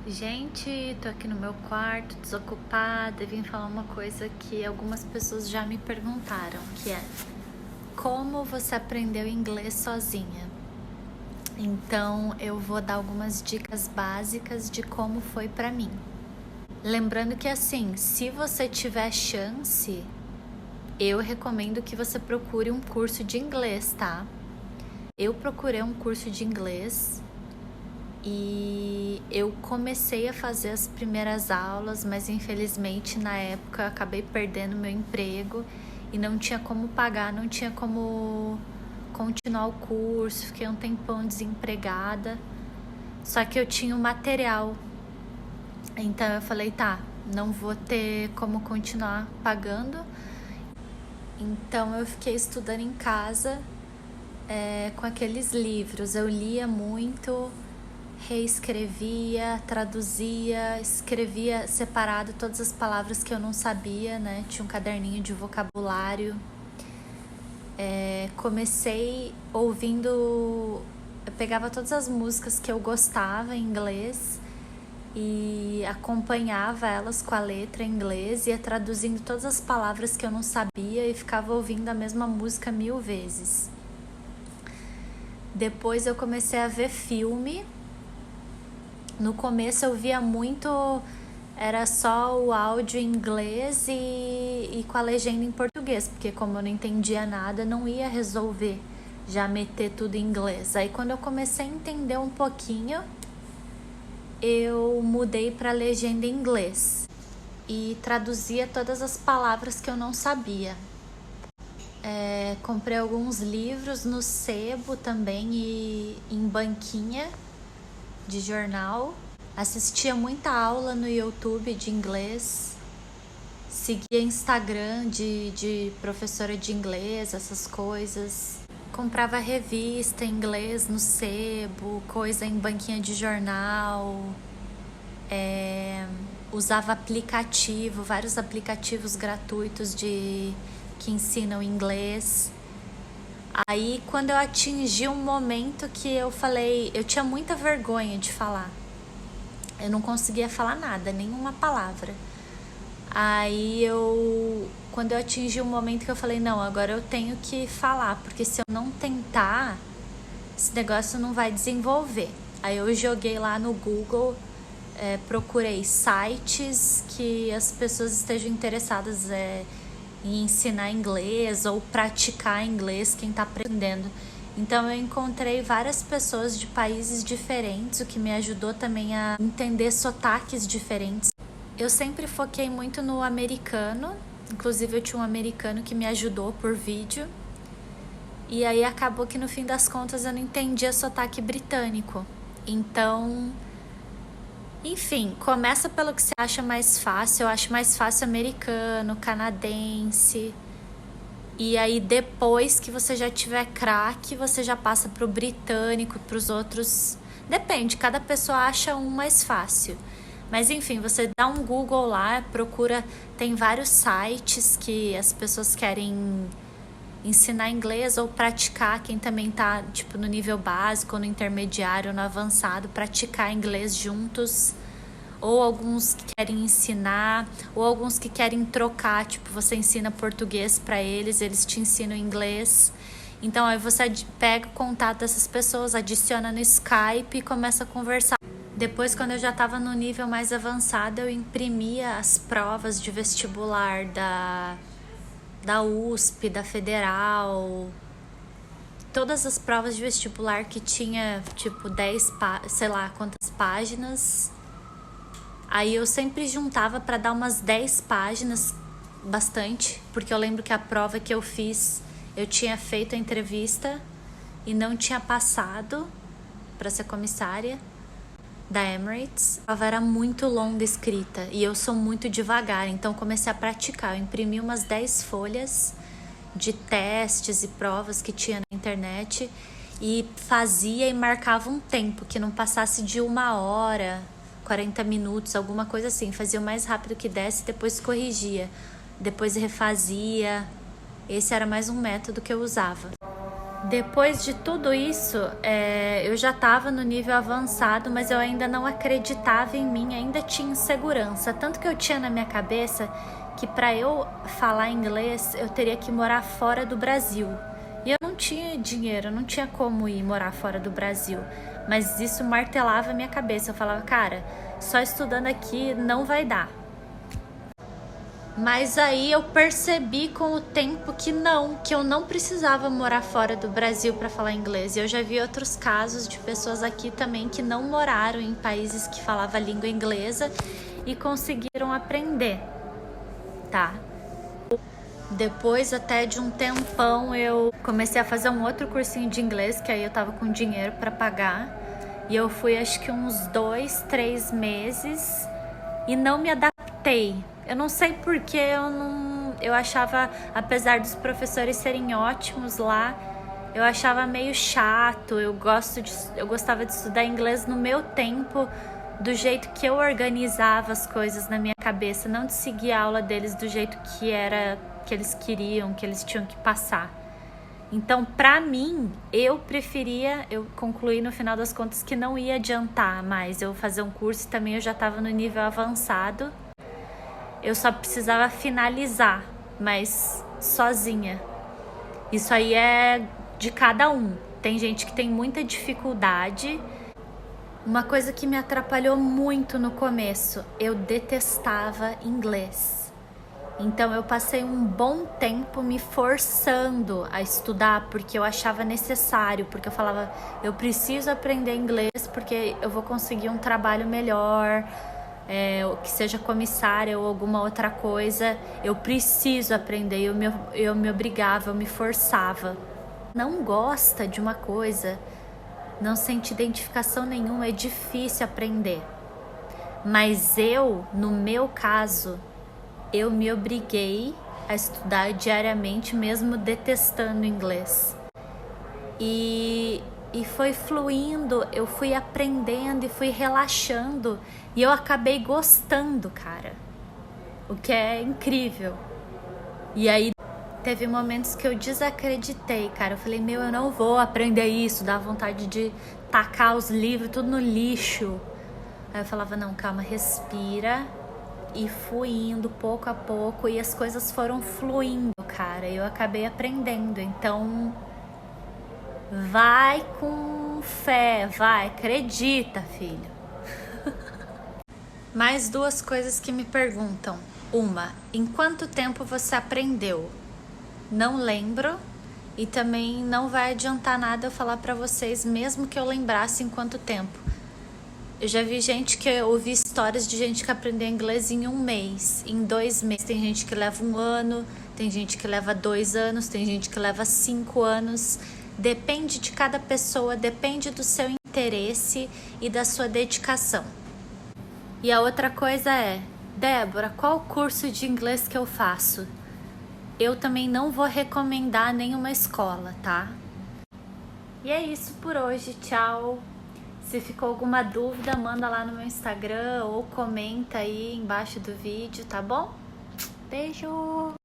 Gente, tô aqui no meu quarto, desocupada, e vim falar uma coisa que algumas pessoas já me perguntaram, que é: como você aprendeu inglês sozinha? Então, eu vou dar algumas dicas básicas de como foi pra mim. Lembrando que assim, se você tiver chance, eu recomendo que você procure um curso de inglês, tá? Eu procurei um curso de inglês e eu comecei a fazer as primeiras aulas, mas infelizmente na época eu acabei perdendo meu emprego e não tinha como pagar, não tinha como continuar o curso, fiquei um tempão desempregada. Só que eu tinha o material, então eu falei, tá, não vou ter como continuar pagando. Então eu fiquei estudando em casa com aqueles livros. Eu lia muito, reescrevia, traduzia, escrevia separado todas as palavras que eu não sabia, né? Tinha um caderninho de vocabulário. Comecei ouvindo, eu pegava todas as músicas que eu gostava em inglês e acompanhava elas com a letra em inglês, ia traduzindo todas as palavras que eu não sabia e ficava ouvindo a mesma música 1000 vezes. Depois eu comecei a ver filme. No começo eu via muito, era só o áudio em inglês e com a legenda em português, porque como eu não entendia nada, não ia resolver já meter tudo em inglês. Aí quando eu comecei a entender um pouquinho, eu mudei para legenda em inglês e traduzia todas as palavras que eu não sabia. Comprei alguns livros no sebo também e em banquinha de jornal. Assistia muita aula no YouTube de inglês. Seguia Instagram de professora de inglês, essas coisas. Comprava revista em inglês no sebo, coisa em banquinha de jornal. Usava aplicativo, vários aplicativos gratuitos que ensinam inglês. Aí quando eu atingi um momento que eu falei, eu tinha muita vergonha de falar. Eu não conseguia falar nada, nenhuma palavra. Aí quando eu atingi um momento que eu falei, não, agora eu tenho que falar, porque se eu não tentar, esse negócio não vai desenvolver. Aí eu joguei lá no Google, procurei sites que as pessoas estejam interessadas em ensinar inglês ou praticar inglês, quem está aprendendo. Então eu encontrei várias pessoas de países diferentes, o que me ajudou também a entender sotaques diferentes. Eu sempre foquei muito no americano, inclusive eu tinha um americano que me ajudou por vídeo. E aí acabou que no fim das contas eu não entendia sotaque britânico. Então, enfim, começa pelo que você acha mais fácil. Eu acho mais fácil americano, canadense. E aí depois que você já tiver craque, você já passa pro britânico, pros outros. Depende, cada pessoa acha um mais fácil. Mas enfim, você dá um Google lá, procura, tem vários sites que as pessoas querem ensinar inglês ou praticar, quem também tá tipo no nível básico, no intermediário, no avançado, praticar inglês juntos. Ou alguns que querem ensinar, ou alguns que querem trocar, tipo, você ensina português para eles te ensinam inglês. Então aí você pega o contato dessas pessoas, adiciona no Skype e começa a conversar. Depois, quando eu já estava no nível mais avançado, eu imprimia as provas de vestibular da USP, da Federal, todas as provas de vestibular que tinha tipo 10, sei lá quantas páginas. Aí eu sempre juntava para dar umas 10 páginas, bastante, porque eu lembro que a prova que eu fiz, eu tinha feito a entrevista e não tinha passado para ser comissária da Emirates. A prova era muito longa escrita e eu sou muito devagar, então comecei a praticar. Eu imprimi umas 10 folhas de testes e provas que tinha na internet e fazia e marcava um tempo que não passasse de 1 hora, 40 minutos, alguma coisa assim. Fazia o mais rápido que desse, depois corrigia, depois refazia. Esse era mais um método que eu usava. Depois de tudo isso, eu já estava no nível avançado, mas eu ainda não acreditava em mim, ainda tinha insegurança. Tanto que eu tinha na minha cabeça que para eu falar inglês, eu teria que morar fora do Brasil. E eu não tinha dinheiro, eu não tinha como ir morar fora do Brasil. Mas isso martelava a minha cabeça. Eu falava, cara, só estudando aqui não vai dar. Mas aí eu percebi com o tempo que eu não precisava morar fora do Brasil para falar inglês. E eu já vi outros casos de pessoas aqui também que não moraram em países que falavam a língua inglesa e conseguiram aprender, tá? Depois até de um tempão eu comecei a fazer um outro cursinho de inglês, que aí eu tava com dinheiro para pagar. E eu fui acho que uns 2, 3 meses e não me adaptei. Eu não sei porque eu achava, apesar dos professores serem ótimos lá, eu achava meio chato. Eu gostava de estudar inglês no meu tempo, do jeito que eu organizava as coisas na minha cabeça, não de seguir a aula deles do jeito que eles queriam, que eles tinham que passar. Então, pra mim, eu concluí no final das contas que não ia adiantar mais eu fazer um curso, e também eu já estava no nível avançado. Eu só precisava finalizar, mas sozinha. Isso aí é de cada um. Tem gente que tem muita dificuldade. Uma coisa que me atrapalhou muito no começo, eu detestava inglês. Então eu passei um bom tempo me forçando a estudar porque eu achava necessário, porque eu falava, eu preciso aprender inglês porque eu vou conseguir um trabalho melhor, que seja comissária ou alguma outra coisa, eu preciso aprender. Eu me obrigava, eu me forçava. Não gosta de uma coisa, não sente identificação nenhuma, é difícil aprender. Mas no meu caso, eu me obriguei a estudar diariamente, mesmo detestando inglês. E foi fluindo, eu fui aprendendo e fui relaxando. E eu acabei gostando, cara. O que é incrível. E aí teve momentos que eu desacreditei, cara. Eu falei, eu não vou aprender isso. Dá vontade de tacar os livros tudo no lixo. Aí eu falava, não, calma, respira. E fui indo pouco a pouco e as coisas foram fluindo, cara. Eu acabei aprendendo. Então, vai com fé, vai, acredita, filho. Mais 2 coisas que me perguntam. Uma, em quanto tempo você aprendeu? Não lembro e também não vai adiantar nada eu falar pra vocês, mesmo que eu lembrasse em quanto tempo. Eu já vi eu ouvi histórias de gente que aprendeu inglês em 1 mês, em 2 meses. Tem gente que leva 1 ano, tem gente que leva 2 anos, tem gente que leva 5 anos. Depende de cada pessoa, depende do seu interesse e da sua dedicação. E a outra coisa é, Débora, qual curso de inglês que eu faço? Eu também não vou recomendar nenhuma escola, tá? E é isso por hoje, tchau! Se ficou alguma dúvida, manda lá no meu Instagram ou comenta aí embaixo do vídeo, tá bom? Beijo!